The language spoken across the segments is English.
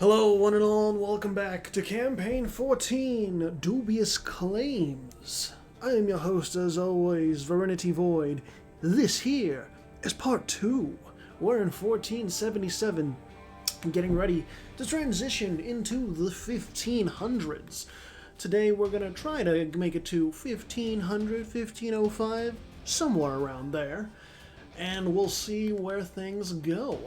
Hello, one and all, and welcome back to Campaign 14, Dubious Claims. I am your host, as always, Verenity Void. This here is part 2. We're in 1477, getting ready to transition into the 1500s. Today we're going to try to make it to 1500, 1505, somewhere around there, and we'll see where things go.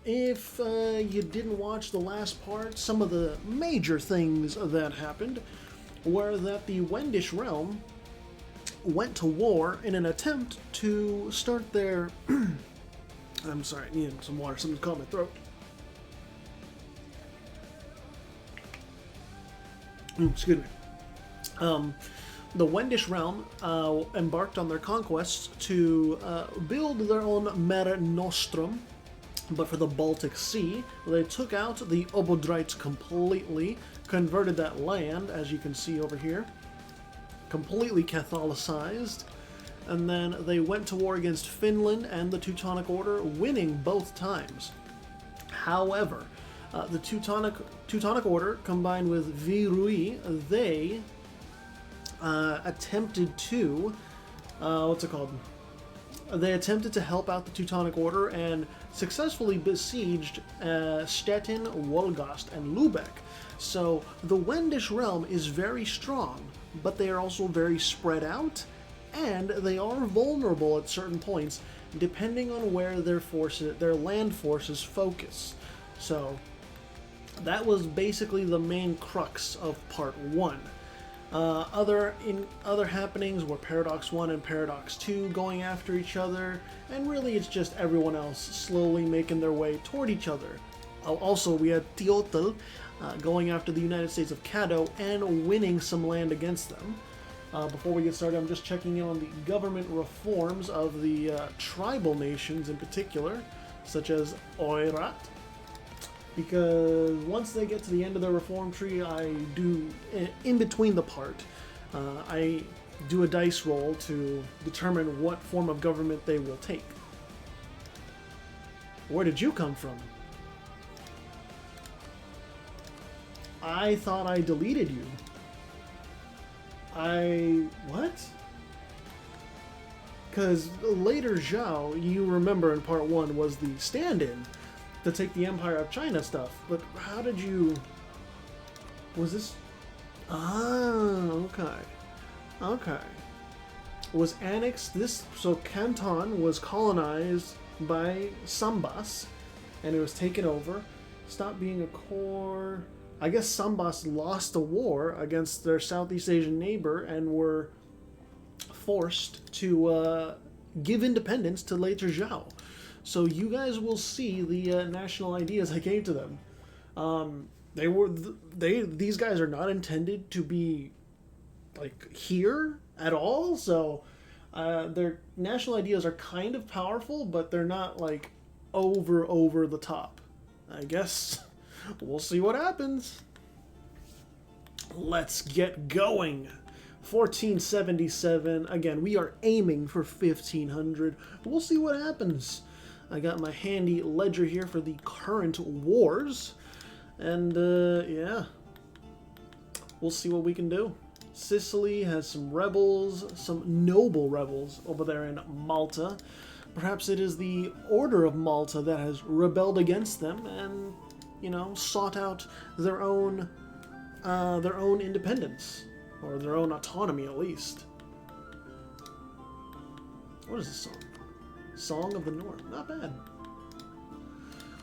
If you didn't watch the last part, some of the major things that happened were that the Wendish realm went to war in an attempt to start their... I'm sorry, I needed some water, something caught my throat. Excuse me. The Wendish realm embarked on their conquests to build their own Mare Nostrum, but for the Baltic Sea. They took out the Obodrites completely, converted that land, as you can see over here, completely Catholicized, and then they went to war against Finland and the Teutonic Order, winning both times. However, the Teutonic Order, combined with Virui, they attempted to, They attempted to help out the Teutonic Order and successfully besieged Stettin, Wolgast, and Lubeck. So the Wendish realm is very strong, but they are also very spread out, and they are vulnerable at certain points, depending on where their land forces focus. So that was basically the main crux of Part 1. Other happenings were Paradox 1 and Paradox 2 going after each other, and really it's just everyone else slowly making their way toward each other. Also, we had Teotl going after the United States of Caddo and winning some land against them. Before we get started, I'm just checking in on the government reforms of the tribal nations in particular, such as Oirat. Because once they get to the end of their reform tree, I do, in between the part, I do a dice roll to determine what form of government they will take. Where did you come from? I thought I deleted you. What? Because later Zhao, you remember in part 1, was the stand-in to take the Empire of China stuff, but how did you... Was this... Okay. Was annexed this... So Canton was colonized by Sambas, and it was taken over. Stopped being a core... I guess Sambas lost a war against their Southeast Asian neighbor and were forced to give independence to later Zhao. So you guys will see the national ideas I gave to them. These guys are not intended to be like here at all. So their national ideas are kind of powerful, but they're not like over the top. I guess we'll see what happens. Let's get going. 1477. Again, we are aiming for 1500. We'll see what happens. I got my handy ledger here for the current wars, and yeah, we'll see what we can do. Sicily has some rebels, some noble rebels over there in Malta. Perhaps it is the Order of Malta that has rebelled against them and, you know, sought out their own independence, or their own autonomy at least. What is this song? Song of the North. Not bad.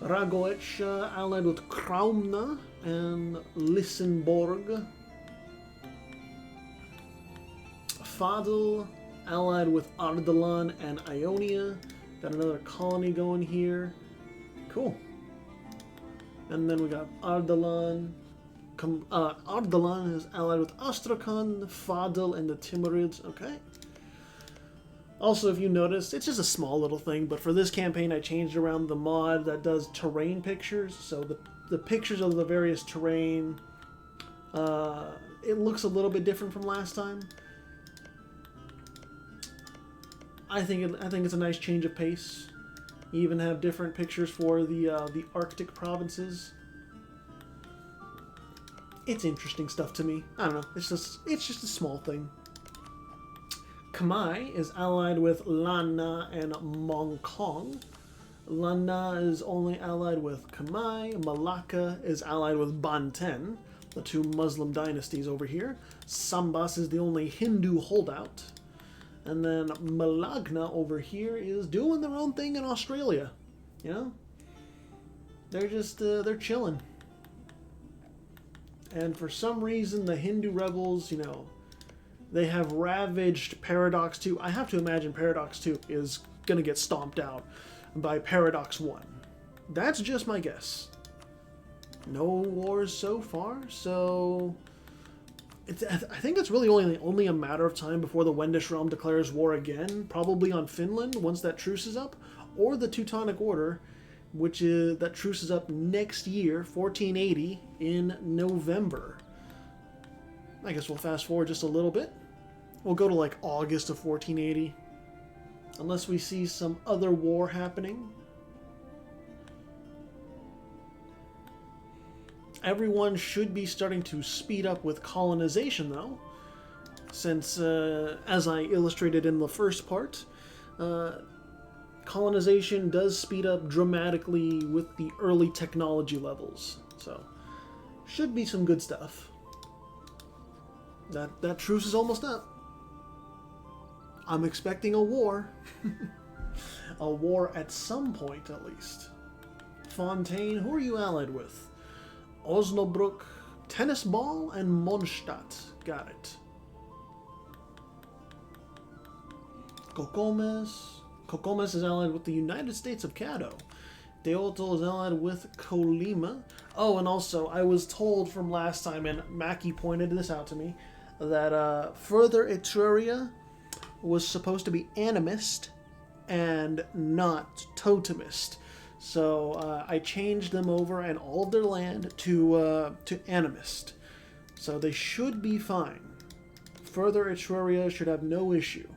Ragoetia allied with Kraumna and Lissenborg. Fadl allied with Ardalan and Ionia. Got another colony going here. Cool. And then we got Ardalan. Ardalan is allied with Astrakhan, Fadl, and the Timurids. Okay. Also, if you notice, it's just a small little thing, but for this campaign I changed around the mod that does terrain pictures. So the pictures of the various terrain, it looks a little bit different from last time. I think it's a nice change of pace. You even have different pictures for the Arctic provinces. it's interesting stuff to me. I don't know. It's just a small thing. Khmer is allied with Lanna and Mongkong. Lanna is only allied with Khmer. Malacca is allied with Banten, the two Muslim dynasties over here. Sambas is the only Hindu holdout. And then Malagna over here is doing their own thing in Australia. You know? They're just, they're chilling. And for some reason, the Hindu rebels, you know, they have ravaged Paradox 2. I have to imagine Paradox 2 is going to get stomped out by Paradox 1. That's just my guess. No wars so far, so I think it's really only a matter of time before the Wendish realm declares war again, probably on Finland once that truce is up, or the Teutonic Order, which is that truce is up next year, 1480, in November. I guess we'll fast forward just a little bit. We'll go to like August of 1480. Unless we see some other war happening. Everyone should be starting to speed up with colonization, though. Since, as I illustrated in the first part, colonization does speed up dramatically with the early technology levels. So, should be some good stuff. That truce is almost up. I'm expecting a war. A war at some point, at least. Fontaine, who are you allied with? Osnabrück, Tennis Ball, and Mondstadt. Got it. Kokomes is allied with the United States of Caddo. Deoto is allied with Colima. Oh, and also, I was told from last time, and Mackie pointed this out to me, that further Etruria was supposed to be animist and not totemist. So I changed them over and all of their land to animist. So they should be fine. Further Etruria should have no issue.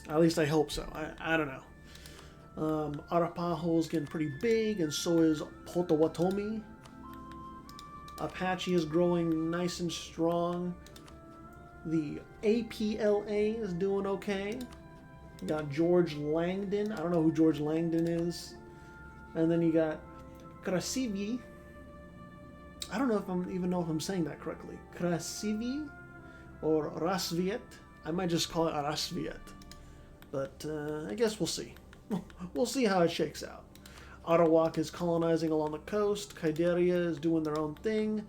At least I hope so. I don't know. Arapaho's getting pretty big, and so is Potawatomi. Apache is growing nice and strong. The APLA is doing okay. You got George Langdon. I don't know who George Langdon is. And then you got Krasivi. I don't know if I'm saying that correctly. Krasivi or Rasviet. I might just call it Rasviet. But I guess we'll see. We'll see how it shakes out. Arawak is colonizing along the coast. Kaideria is doing their own thing.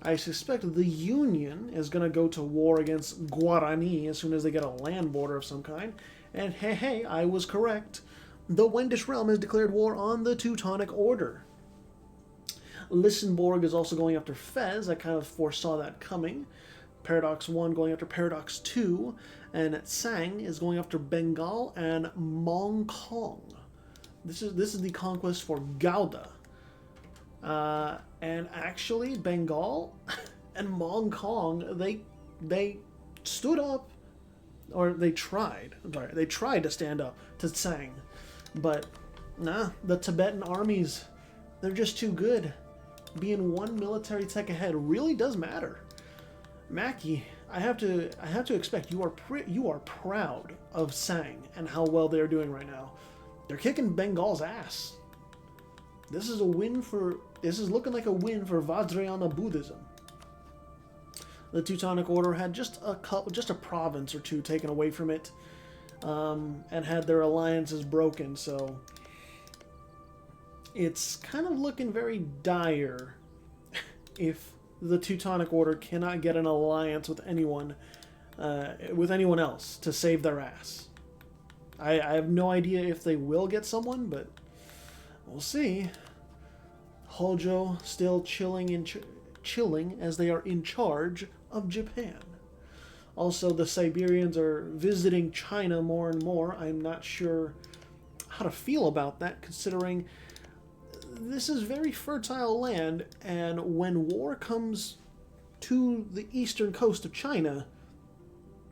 I suspect the Union is going to go to war against Guarani as soon as they get a land border of some kind. And hey, I was correct. The Wendish realm has declared war on the Teutonic Order. Lissenborg is also going after Fez. I kind of foresaw that coming. Paradox 1 going after Paradox 2. And Tsang is going after Bengal and Mongkong. This is the conquest for Gauda. And actually, Bengal and Mongkong, they stood up, or they tried to stand up to Tsang. But, nah, the Tibetan armies, they're just too good. Being one military tech ahead really does matter. Mackie, I have to expect you are proud of Tsang and how well they're doing right now. They're kicking Bengal's ass. This is looking like a win for Vajrayana Buddhism. The Teutonic Order had just a province or two taken away from it, and had their alliances broken. So it's kind of looking very dire if the Teutonic Order cannot get an alliance with anyone else to save their ass. I have no idea if they will get someone, but we'll see. Hojo still chilling as they are in charge of Japan. Also, the Siberians are visiting China more and more. I'm not sure how to feel about that, considering this is very fertile land, and when war comes to the eastern coast of China,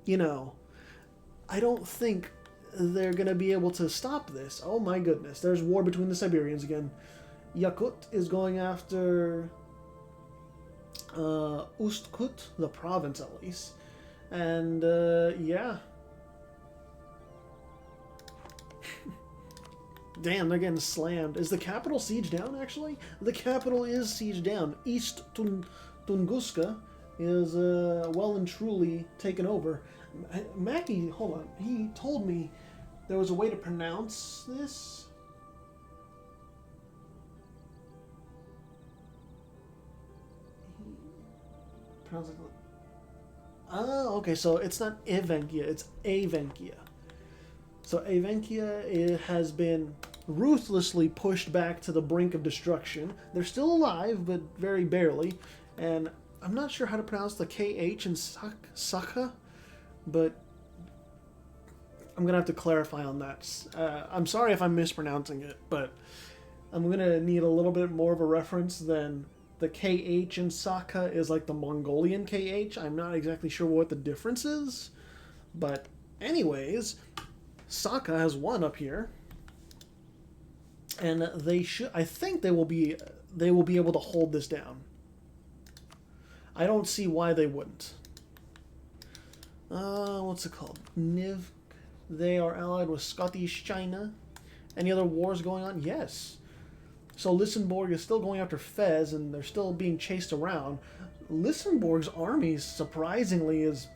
I don't think they're going to be able to stop this. Oh my goodness, there's war between the Siberians again. Yakut is going after Ustkut, the province at least. And yeah. Damn, they're getting slammed. Is the capital siege down, actually? The capital is siege down. East Tunguska is well and truly taken over. Mackie, hold on. He told me there was a way to pronounce this. Pronounce it. Oh, okay. So it's not Evenkia, it's Avenkia. So Avenkia has been ruthlessly pushed back to the brink of destruction. They're still alive, but very barely. And I'm not sure how to pronounce the KH in Saka, but I'm going to have to clarify on that. I'm sorry if I'm mispronouncing it, but I'm going to need a little bit more of a reference than the KH in Saka is like the Mongolian KH. I'm not exactly sure what the difference is, but anyways, Saka has won up here, and they should. I think they will be able to hold this down. I don't see why they wouldn't. What's it called? Niv. They are allied with Scottish China. Any other wars going on? Yes. So Lissenborg is still going after Fez, and they're still being chased around. Lissenborg's army, surprisingly, is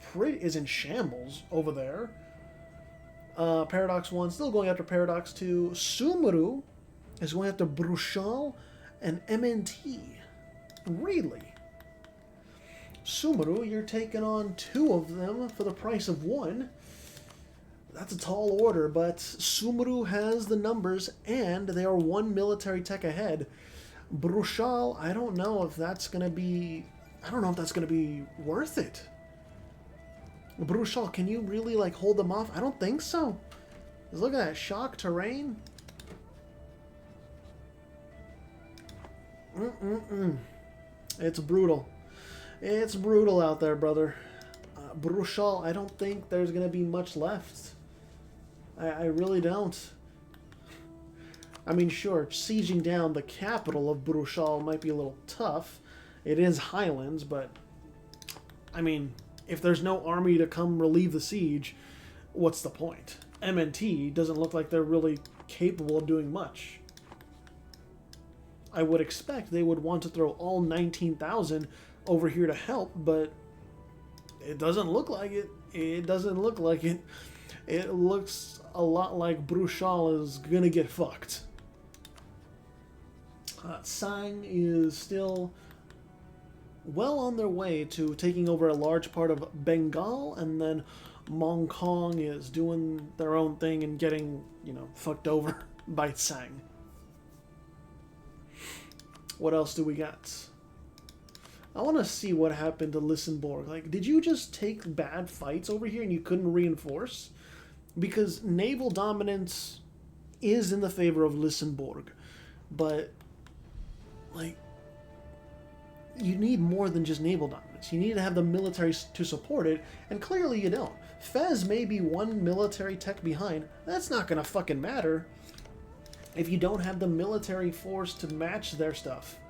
in shambles over there. Paradox 1 still going after Paradox 2. Sumeru is going after Bruchal and MNT. Really? Sumeru, you're taking on 2 of them for the price of 1. That's a tall order, but Sumeru has the numbers, and they are 1 military tech ahead. Bruchal, I don't know if that's going to be worth it. Bruchal, can you really hold them off? I don't think so. Look at that shock terrain. It's brutal. It's brutal out there, brother. Bruchal, I don't think there's going to be much left. I really don't. I mean, sure, sieging down the capital of Bruchal might be a little tough. It is Highlands, but I mean, if there's no army to come relieve the siege, what's the point? MNT doesn't look like they're really capable of doing much. I would expect they would want to throw all 19,000 over here to help, but it doesn't look like it. It doesn't look like it. It looks a lot like Bruchal is gonna get fucked. Sang is still well on their way to taking over a large part of Bengal, and then Mongkong is doing their own thing and getting, fucked over by Sang. What else do we got? I want to see what happened to Lissenborg. Did you just take bad fights over here and you couldn't reinforce? Because naval dominance is in the favor of Lissenborg, but you need more than just naval dominance. You need to have the military to support it, and clearly you don't. Fez may be 1 military tech behind. That's not gonna fucking matter if you don't have the military force to match their stuff.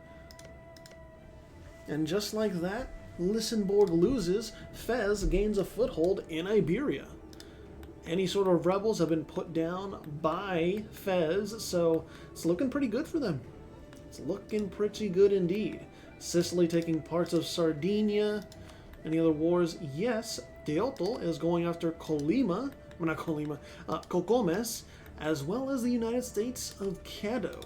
And just like that, Lissenborg loses, Fez gains a foothold in Iberia. Any sort of rebels have been put down by Fez, so it's looking pretty good for them. It's looking pretty good indeed. Sicily taking parts of Sardinia. Any other wars? Yes, Teotl is going after Kokomes, as well as the United States of Caddo.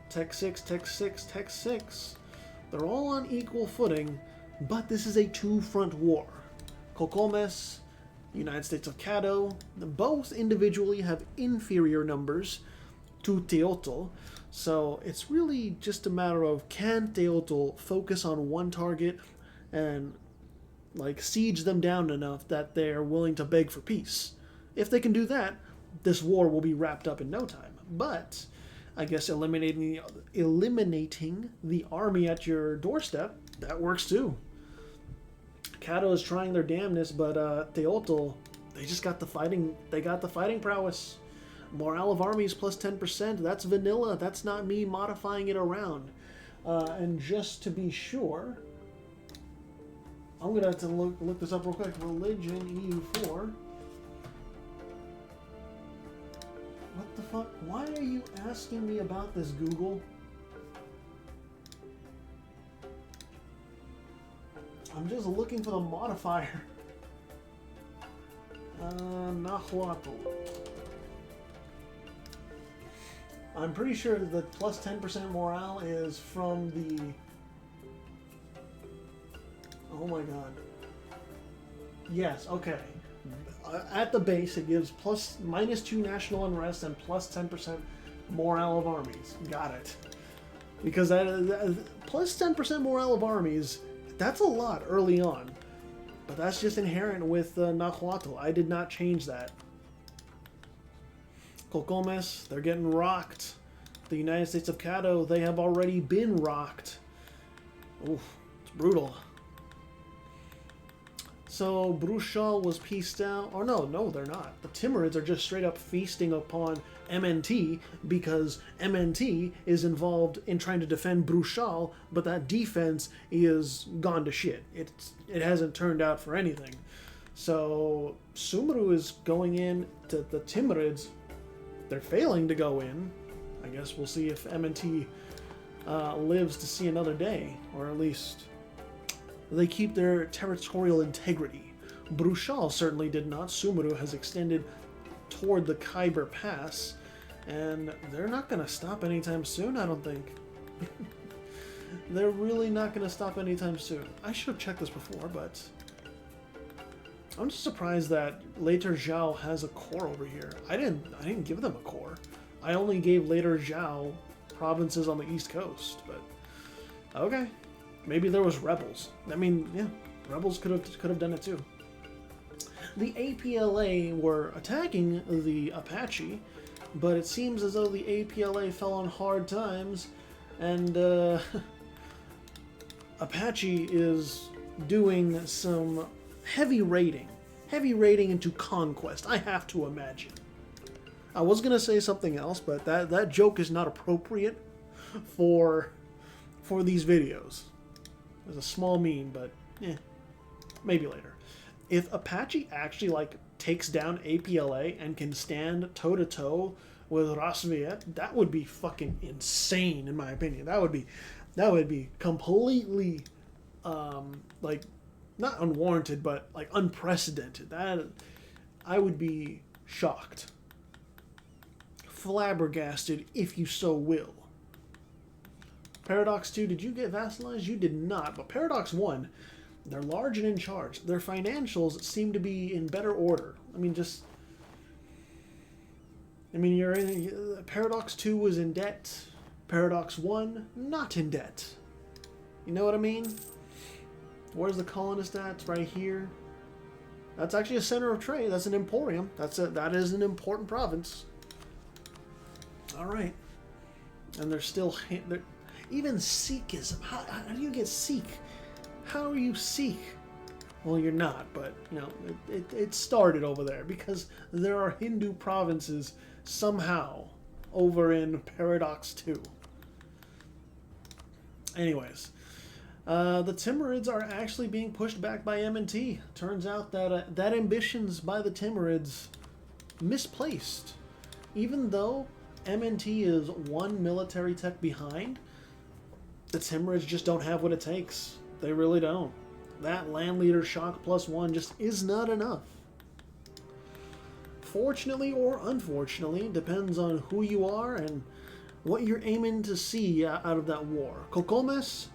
Tech 6, Tech 6, Tech 6. They're all on equal footing, but this is a 2-front war. Kokomes, United States of Caddo, both individually have inferior numbers to Teotl, so it's really just a matter of, can Teotl focus on one target and siege them down enough that they're willing to beg for peace. If they can do that, this war will be wrapped up in no time. But I guess eliminating the army at your doorstep, that works too. Caddo is trying their damnness, but Teotl, they got the fighting prowess. Morale of armies plus 10%, that's vanilla. That's not me modifying it around. And just to be sure, I'm gonna have to look this up real quick. Religion EU4. What the fuck? Why are you asking me about this, Google? I'm just looking for the modifier. Nahuatl. I'm pretty sure the plus 10% morale is from the... Oh my god. Yes, okay. At the base, it gives -2 national unrest and plus 10% morale of armies. Got it. Because that plus 10% morale of armies, that's a lot early on. But that's just inherent with Nahuatl. I did not change that. Colcomes, they're getting rocked. The United States of Caddo, they have already been rocked. Oof, it's brutal. So Bruchal was pieced out. Oh no, they're not. The Timurids are just straight up feasting upon MNT because MNT is involved in trying to defend Bruchal, but that defense is gone to shit. It hasn't turned out for anything. So Sumru is going in to the Timurids. They're failing to go in. I guess we'll see if MNT lives to see another day, or at least they keep their territorial integrity. Bruchal certainly did not. Sumru has extended toward the Khyber Pass, and they're not going to stop anytime soon, I don't think. They're really not going to stop anytime soon. I should have checked this before, but I'm just surprised that later Zhao has a core over here. I didn't give them a core. I only gave later Zhao provinces on the East Coast, but okay. Maybe there was rebels. I mean, yeah, rebels could have done it too. The APLA were attacking the Apache, but it seems as though the APLA fell on hard times, and Apache is doing some heavy raiding into conquest, I have to imagine. I was gonna say something else, but that joke is not appropriate for these videos. There's a small meme, but maybe later. If Apache actually takes down APLA and can stand toe to toe with Rasviet, that would be fucking insane, in my opinion. That would be completely not unwarranted, but unprecedented. That I would be shocked, flabbergasted, if you so will. Paradox 2, did you get vassalized? You did not, but Paradox 1, they're large and in charge. Their financials seem to be in better order. You're in... Paradox 2 was in debt. Paradox 1, not in debt. You know what I mean? Where's the colonist at? It's right here. That's actually a center of trade. That's an emporium. That is an important province. All right. And they're still... Even Sikhism. How do you get Sikh? How are you Sikh? Well, you're not, but, it started over there because there are Hindu provinces somehow over in Paradox 2. Anyways, the Timurids are actually being pushed back by M&T. Turns out that ambitions by the Timurids misplaced. Even though M&T is one military tech behind, the Timurids just don't have what it takes. They really don't. That land leader shock +1 just is not enough. Fortunately or unfortunately, depends on who you are and what you're aiming to see out of that war. Colcomes,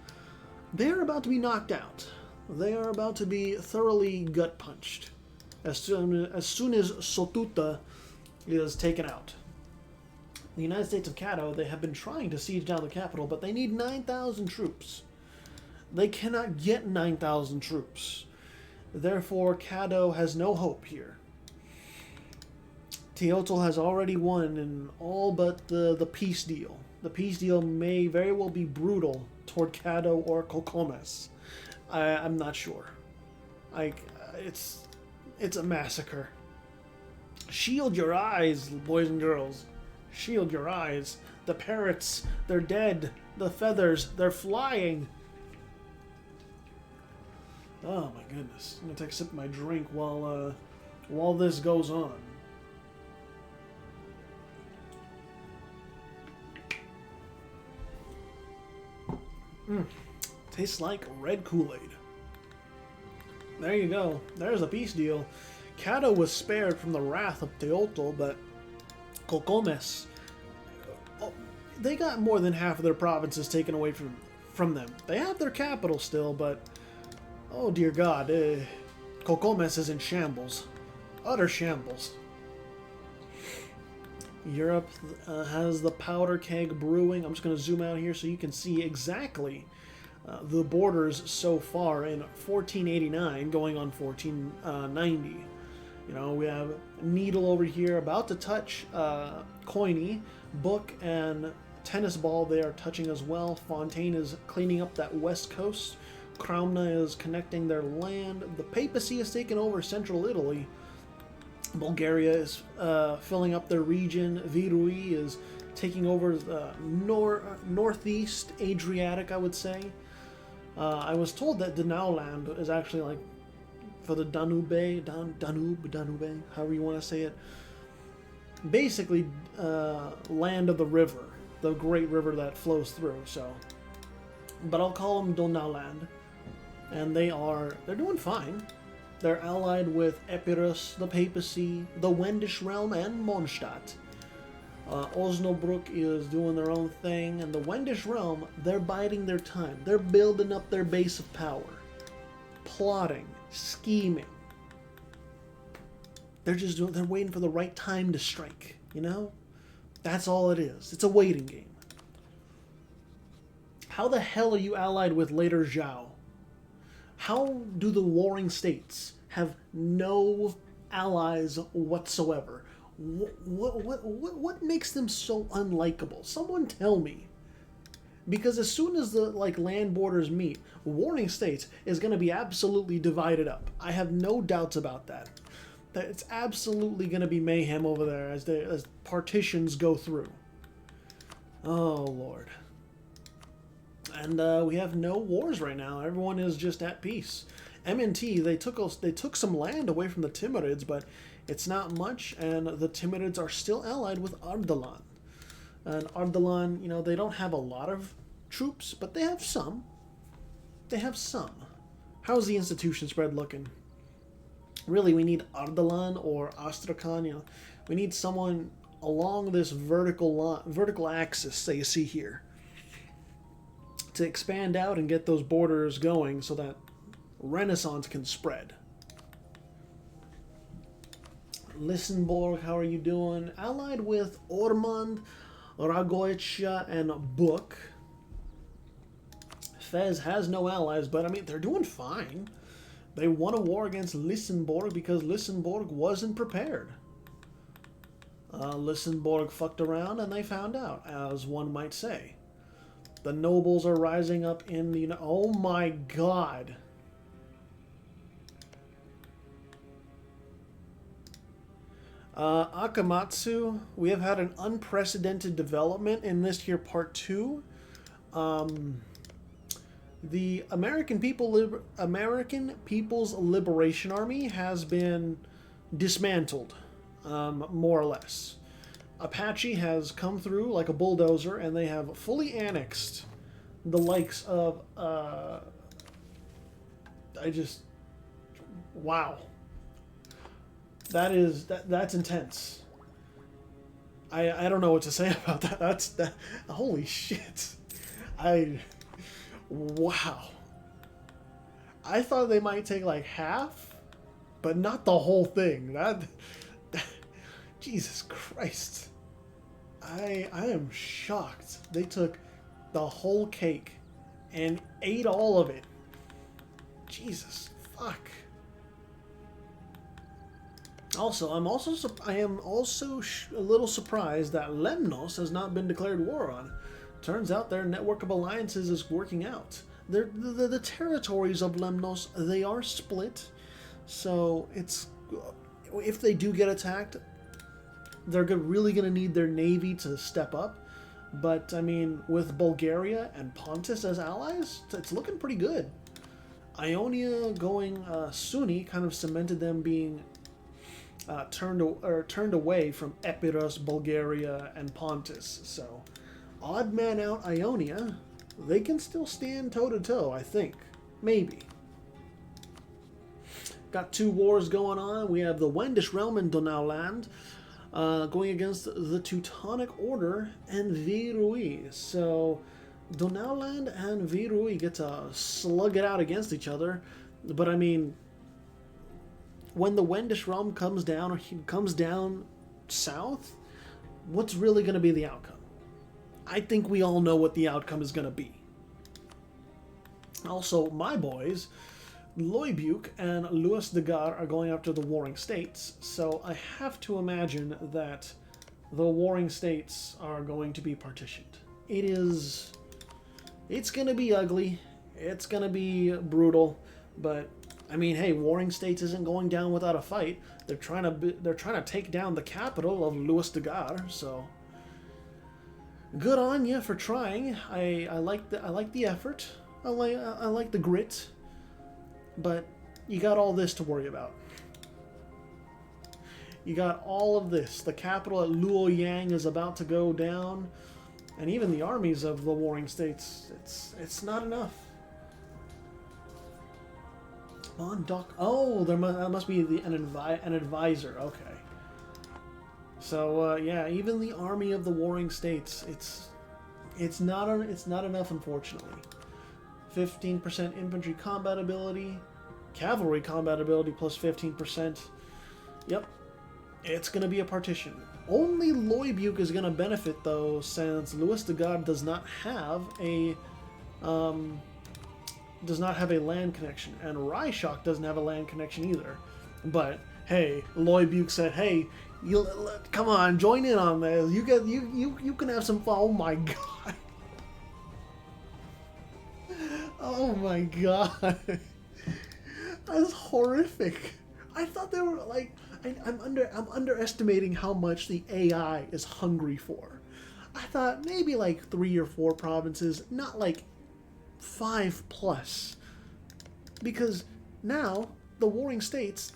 they're about to be knocked out. They are about to be thoroughly gut punched as soon as Sotuta is taken out. The United States of Caddo, they have been trying to siege down the capital, but they need 9,000 troops. They cannot get 9,000 troops. Therefore, Caddo has no hope here. Teotl has already won in all but the peace deal. The peace deal may very well be brutal toward Caddo or Colcomes. I'm not sure. It's a massacre. Shield your eyes, boys and girls. Shield your eyes. The parrots, they're dead. The feathers, they're flying. Oh my goodness. I'm gonna take a sip of my drink while this goes on. Tastes like red Kool-Aid. There you go. There's a peace deal. Cato was spared from the wrath of Teotl, but Colcomes, they got more than half of their provinces taken away from them. They have their capital still, but oh dear God, Colcomes is in shambles. Utter shambles. Europe has the powder keg brewing. I'm just going to zoom out here so you can see exactly the borders so far in 1489 going on 1490. You know, we have Needle over here about to touch Coiny, Book, and Tennis Ball. They are touching as well. Fontaine is cleaning up that west coast. Cromna is connecting their land. The papacy has taken over central Italy. Bulgaria is filling up their region. Virui is taking over the northeast Adriatic, I would say. I was told that Danauland is actually like for the Danube, however you want to say it. Basically, land of the river, the great river that flows through. So, but I'll call them Donauland, and they're doing fine. They're allied with Epirus, the papacy, the Wendish realm, and Mondstadt. Osnabrück is doing their own thing, and the Wendish realm, they're biding their time. They're building up their base of power, plotting, scheming. They're waiting for the right time to strike, you know? That's all it is. It's a waiting game. How the hell are you allied with later Zhao? How do the warring states have no allies whatsoever? What makes them so unlikable? Someone tell me. Because as soon as the land borders meet, warring states is going to be absolutely divided up. I have no doubts about that. That it's absolutely going to be mayhem over there as partitions go through. Oh Lord. And we have no wars right now. Everyone is just at peace. MNT, they took some land away from the Timurids, but it's not much, and the Timurids are still allied with Ardalan. And Ardalan, you know, they don't have a lot of troops, but they have some. They have some. How's the institution spread looking? Really, we need Ardalan or Astrakhan. You know, we need someone along this vertical axis that you see here to expand out and get those borders going so that Renaissance can spread. Lisenborg, how are you doing? Allied with Ormond, Ragoitia, and Book. Fez has no allies, but I mean, they're doing fine. They won a war against Lisenborg because Lisenborg wasn't prepared. Lisenborg fucked around and they found out, as one might say. The nobles are rising up in the... Oh my god. Akamatsu, we have had an unprecedented development in this here part 2. The American People's Liberation Army has been dismantled, more or less. Apache has come through like a bulldozer, and they have fully annexed the likes of, wow. That's intense. I don't know what to say about that. Holy shit. Wow. I thought they might take like half, but not the whole thing. Jesus Christ. I am shocked. They took the whole cake and ate all of it. Jesus fuck. Also, I am also a little surprised that Lemnos has not been declared war on. Turns out their network of alliances is working out. The territories of Lemnos, they are split, so if they do get attacked, they're really going to need their navy to step up. But I mean, with Bulgaria and Pontus as allies, it's looking pretty good. Ionia going Sunni kind of cemented them being turned away from Epirus, Bulgaria, and Pontus. So, odd man out Ionia, they can still stand toe to toe, I think. Maybe. Got two wars going on. We have the Wendish realm in Donauland going against the Teutonic Order and Virui. So, Donauland and Virui get to slug it out against each other. But I mean, when the Wendish realm comes down, or he comes down south, what's really going to be the outcome? I think we all know what the outcome is going to be. Also, my boys, Loibuk and Louis de Gar, are going after the Warring States, so I have to imagine that the Warring States are going to be partitioned. It's going to be ugly, it's going to be brutal, but I mean, hey, Warring States isn't going down without a fight. They're trying to take down the capital of Louis de Gar, so good on you for trying. I like the effort. I like the grit. But you got all this to worry about. You got all of this. The capital at Luoyang is about to go down, and even the armies of the Warring States, it's not enough. On Doc. Oh, there must be an advisor. Okay. So yeah, even the army of the Warring States, it's not enough, unfortunately. 15% infantry combat ability, cavalry combat ability plus 15%. Yep, it's gonna be a partition. Only Loibuk is gonna benefit though, since Louis de Gar does not have a land connection, and Ryshock doesn't have a land connection either. But hey, Loibuk said, "Hey, come on, join in on this. You can have some fun." Oh my god! Oh my god! That's horrific. I thought they were like, I'm underestimating how much the AI is hungry for. I thought maybe like 3 or 4 provinces, not like 5+, because now the Warring States,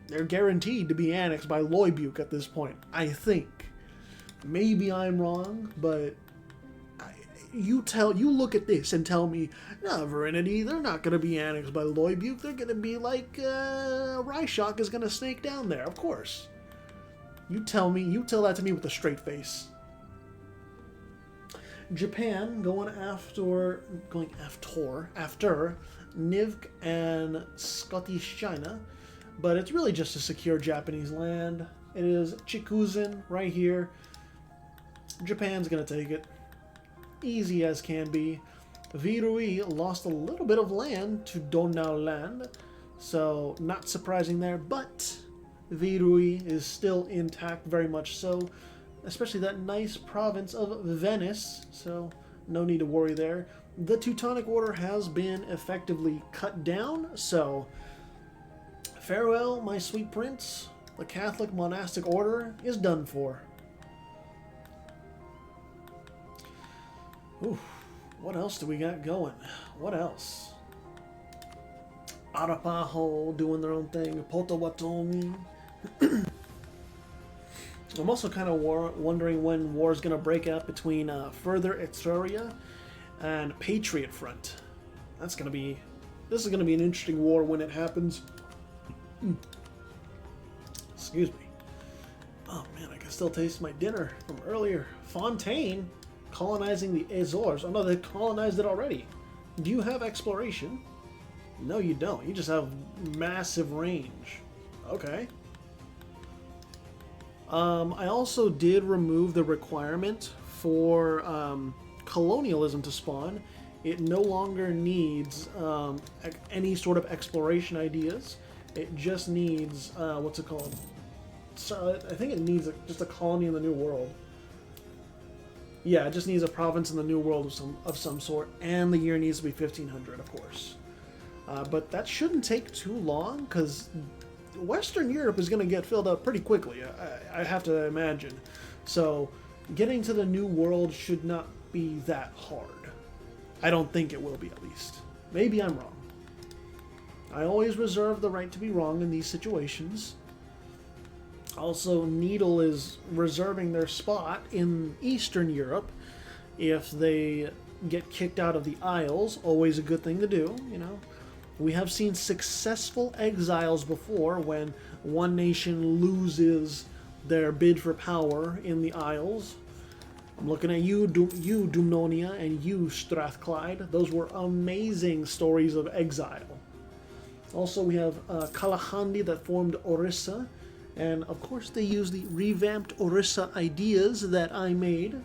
they're guaranteed to be annexed by Loibuk at this point. I think. Maybe I'm wrong, but you look at this and tell me, no, Verenity, they're not going to be annexed by Loibuk. They're going to be like Ryshock is going to snake down there. Of course. You tell that to me with a straight face. Japan going after Nivk and Scottish China, but it's really just to secure Japanese land. It is Chikuzen right here. Japan's gonna take it, easy as can be. Virui lost a little bit of land to Donauland, so not surprising there, but Virui is still intact, very much so. Especially that nice province of Venice, so no need to worry there. The Teutonic Order has been effectively cut down, so farewell, my sweet prince. The Catholic monastic order is done for. Ooh, what else do we got going? What else? Arapaho doing their own thing. Potawatomi. I'm also kind of wondering when war is going to break out between Further Etruria and Patriot Front. This is going to be an interesting war when it happens. Excuse me. Oh man, I can still taste my dinner from earlier. Fontaine colonizing the Azores. Oh no, they colonized it already. Do you have exploration? No, you don't. You just have massive range. Okay. I also did remove the requirement for colonialism to spawn. It no longer needs any sort of exploration ideas. It just needs, what's it called? So I think it needs just a colony in the New World. Yeah, it just needs a province in the New World of some sort, and the year needs to be 1500, of course. But that shouldn't take too long, because Western Europe is going to get filled up pretty quickly, I have to imagine. So getting to the New World should not be that hard. I don't think it will be, at least. Maybe I'm wrong. I always reserve the right to be wrong in these situations. Also, Needle is reserving their spot in Eastern Europe if they get kicked out of the Isles. Always a good thing to do, you know. We have seen successful exiles before when one nation loses their bid for power in the Isles. I'm looking at you, Dumnonia, and you, Strathclyde. Those were amazing stories of exile. Also, we have Kalahandi that formed Orissa. And, of course, they use the revamped Orissa ideas that I made.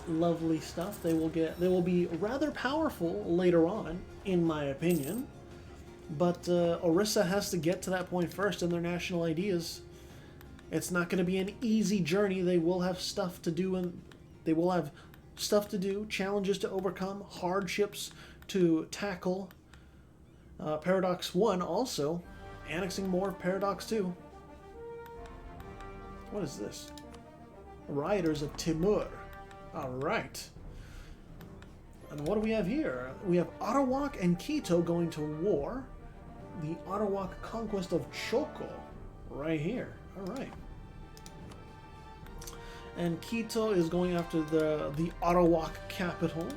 Lovely stuff. They will be rather powerful later on, in my opinion. But Orissa has to get to that point first in their national ideas. It's not going to be an easy journey. They will have stuff to do, and they will have stuff to do, challenges to overcome, hardships to tackle. Paradox 1 also annexing more of Paradox 2. What is this? Rioters of Timur. Alright. And what do we have here? We have Arawak and Quito going to war. The Arawak conquest of Choco. Right here. Alright. And Quito is going after the Arawak capital.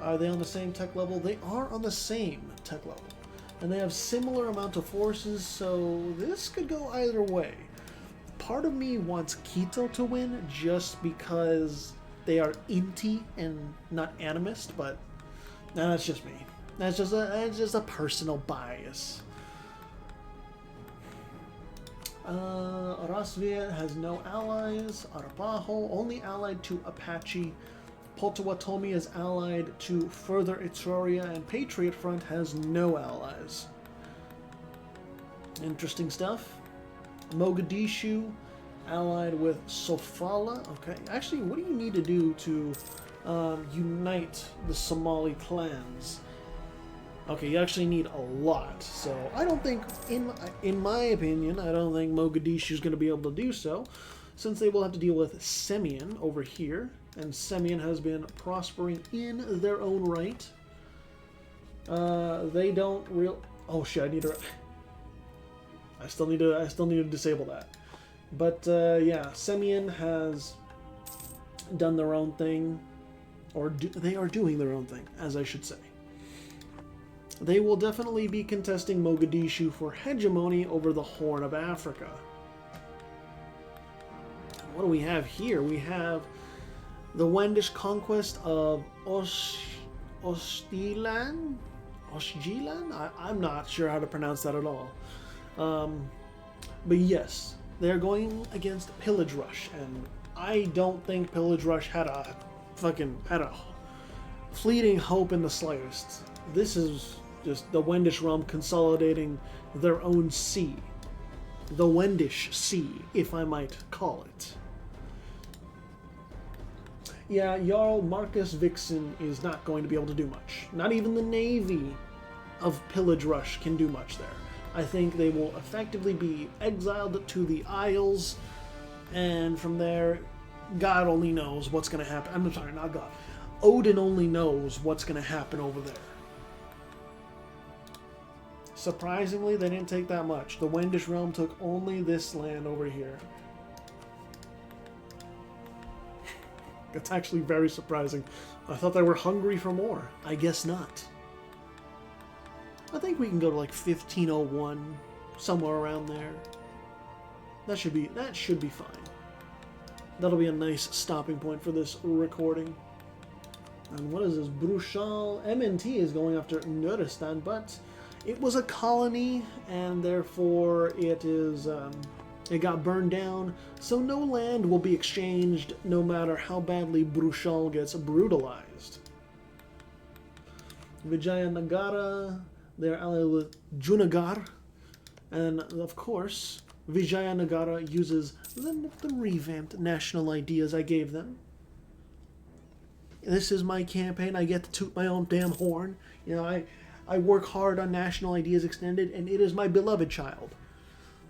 Are they on the same tech level? They are on the same tech level. And they have similar amount of forces, so this could go either way. Part of me wants Quito to win just because they are inti and not animist, but no, that's just me. That's just a personal bias. Arasvia has no allies. Arapaho only allied to Apache. Potawatomi is allied to further Etruria, and Patriot Front has no allies. Interesting stuff. Mogadishu allied with Sofala. Okay, actually, what do you need to do to unite the Somali clans? Okay, you actually need a lot. So I don't think, in my opinion, I don't think Mogadishu is going to be able to do so, since they will have to deal with Semyon over here. And Semyon has been prospering in their own right. They don't real. Oh shit! I still need to disable that. But yeah, Semyon has done their own thing, or they are doing their own thing, as I should say. They will definitely be contesting Mogadishu for hegemony over the Horn of Africa. What do we have here? We have the Wendish conquest of Ostjilan? I'm not sure how to pronounce that at all. But yes, they're going against Pillage Rush, and I don't think Pillage Rush had a fleeting hope in the slightest. This is just the Wendish realm consolidating their own sea. The Wendish Sea, if I might call it. Yeah, Jarl Marcus Vixen is not going to be able to do much. Not even the navy of Pillage Rush can do much there. I think they will effectively be exiled to the Isles, and from there, God only knows what's going to happen. I'm sorry, not God. Odin only knows what's going to happen over there. Surprisingly, they didn't take that much. The Wendish realm took only this land over here. It's actually very surprising. I thought they were hungry for more. I guess not. I think we can go to like 1501, somewhere around there. That should be fine. That'll be a nice stopping point for this recording. And what is this? Bruchal MNT is going after Nuristan, but it was a colony, and therefore it is. It got burned down, so no land will be exchanged no matter how badly Bruchal gets brutalized. Vijayanagara, they're allied with Junagar, and of course, Vijayanagara uses the revamped national ideas I gave them. This is my campaign, I get to toot my own damn horn. You know, I work hard on National Ideas Extended, and it is my beloved child.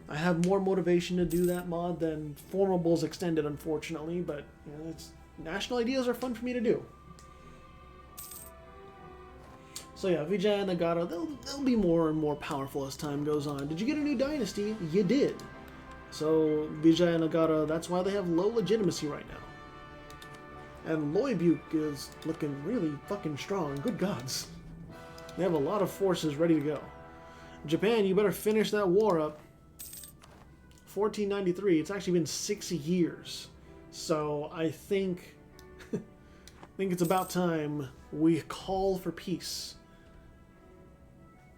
I have more motivation to do that mod than Formables Extended, unfortunately, but you know, National Ideas are fun for me to do. So yeah, Vijaya and Nagata, they'll be more and more powerful as time goes on. Did you get a new dynasty? You did. So Vijaya and Nagata, that's why they have low legitimacy right now. And Loibuk is looking really fucking strong. Good gods. They have a lot of forces ready to go. Japan, you better finish that war up. 1493, it's actually been 6 years. So I think it's about time we call for peace.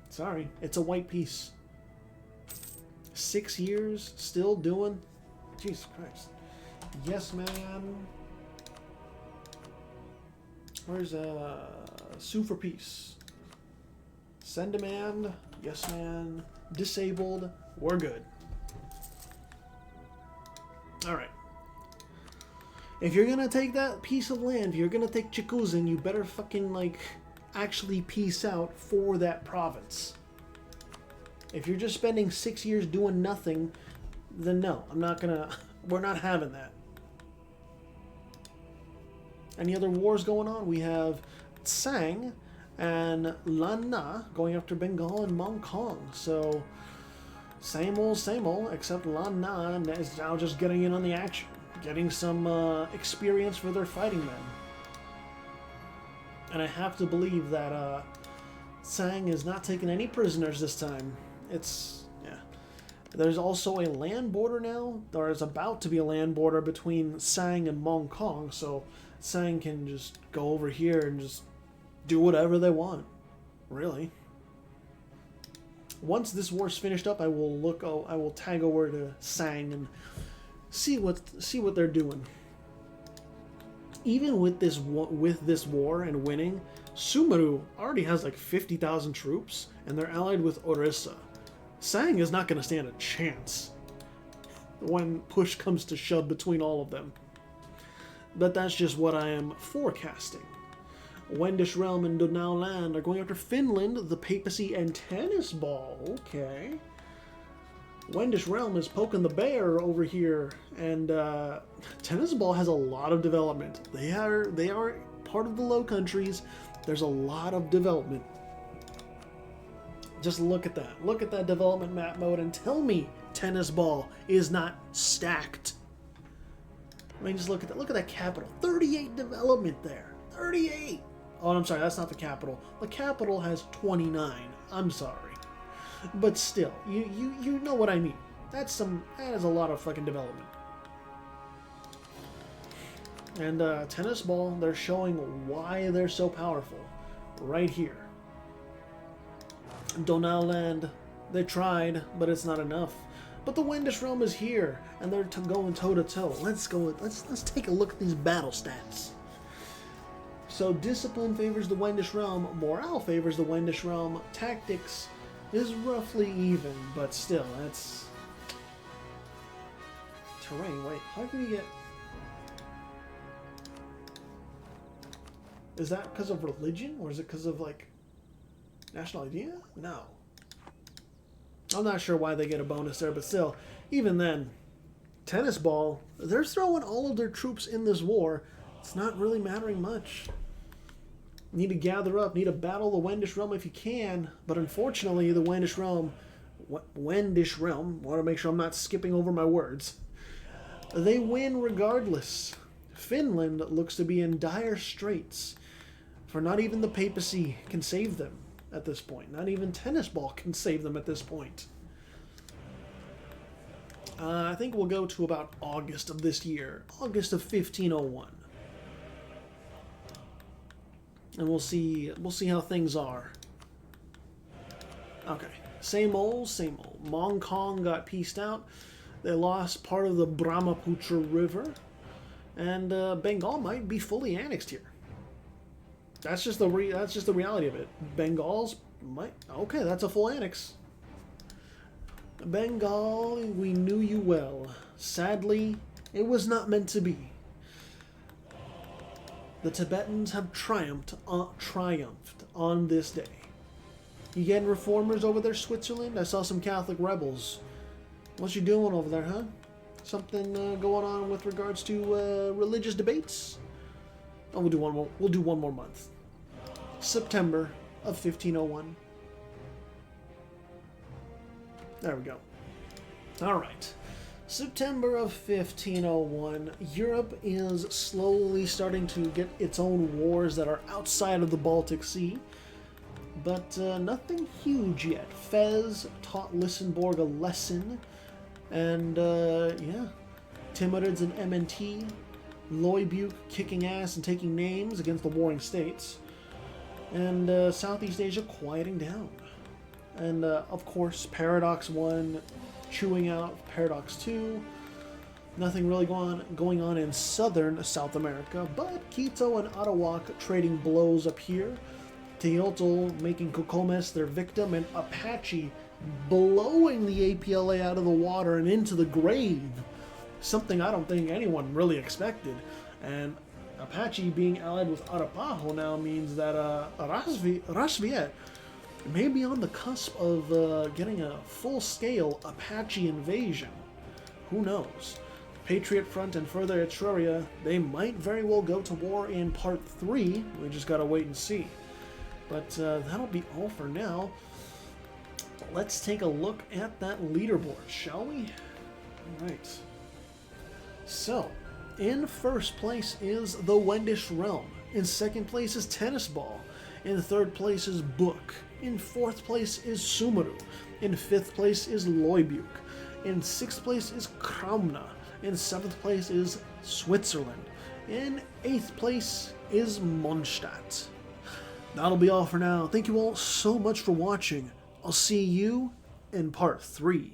Sorry, it's a white peace. 6 years, still doing? Jesus Christ. Yes, man. Where's sue for peace? Send demand. Yes, man. Disabled. We're good. Alright. If you're gonna take that piece of land, if you're gonna take Chikuzen, you better fucking, like, actually peace out for that province. If you're just spending 6 years doing nothing, then no, I'm not gonna... We're not having that. Any other wars going on? We have Tsang and Lan Na going after Bengal and Hong Kong. So, same old, except Lan Na is now just getting in on the action. Getting some experience for their fighting men. And I have to believe that Tsang is not taking any prisoners this time. It's, yeah. There's also a land border now. There is about to be a land border between Tsang and Hong Kong, so Tsang can just go over here and just do whatever they want. Really. Once this war's finished up, I will tag over to Tsang and see what they're doing. Even with this war and winning, Sumeru already has like 50,000 troops, and they're allied with Orissa. Tsang is not going to stand a chance when push comes to shove between all of them. But that's just what I am forecasting. Wendish Realm and Donau Land are going after Finland, the Papacy, and Tennis Ball. Okay. Wendish Realm is poking the bear over here, and Tennis Ball has a lot of development. They are part of the Low Countries. There's a lot of development. Just look at that. Look at that development map mode and tell me Tennis Ball is not stacked. I mean, just look at that. Look at that capital. 38 development there. 38. Oh, I'm sorry. That's not the capital. The capital has 29. I'm sorry. But still, you know what I mean. That is a lot of fucking development. And Tennis Ball, they're showing why they're so powerful. Right here. Donau Land, they tried, but it's not enough. But the Wendish Realm is here, and they're going toe-to-toe. Let's take a look at these battle stats. So discipline favors the Wendish Realm, morale favors the Wendish Realm, tactics is roughly even, but still, that's... Terrain, wait, how can you get... Is that because of religion, or is it because of, like, national idea? No. I'm not sure why they get a bonus there, but still, even then, Tennis Ball, they're throwing all of their troops in this war. It's not really mattering much. Need to gather up, need to battle the Wendish Realm if you can, but unfortunately, the Wendish Realm, want to make sure I'm not skipping over my words, they win regardless. Finland looks to be in dire straits, for not even the Papacy can save them at this point. Not even Tennis Ball can save them at this point. I think we'll go to about August of this year, August of 1501. And we'll see how things are. Okay, same old. Hong Kong got pieced out. They lost part of the Brahmaputra River, and Bengal might be fully annexed here. That's just the reality of it. Bengal's might... Okay, that's a full annex. Bengal, we knew you well. Sadly, it was not meant to be. The Tibetans have triumphed on this day. You getting reformers over there, Switzerland? I saw some Catholic rebels. What you doing over there, huh? Something going on with regards to religious debates? Oh, we'll do one more month. September of 1501. There we go. Alright. September of 1501, Europe is slowly starting to get its own wars that are outside of the Baltic Sea, but nothing huge yet. Fez taught Lissenborg a lesson, and yeah, Timurids and MNT, Loibuk kicking ass and taking names against the warring states, and Southeast Asia quieting down. And of course, Paradox 1 chewing out Paradox 2. Nothing really going on in southern South America, but Quito and Arawak trading blows up here. Teotl making Cocomes their victim, and Apache blowing the APLA out of the water and into the grave. Something I don't think anyone really expected. And Apache being allied with Arapaho now means that Rasviet may be on the cusp of getting a full-scale Apache invasion. Who knows? Patriot Front and further Etruria, they might very well go to war in Part 3. We just gotta wait and see. But that'll be all for now. Let's take a look at that leaderboard, shall we? Alright. So, in first place is the Wendish Realm. In second place is Tennis Ball. In third place is Book. In fourth place is Sumeru. In fifth place is Loibuk. In sixth place is Kramna. In seventh place is Switzerland. In eighth place is Mondstadt. That'll be all for now. Thank you all so much for watching. I'll see you in part 3.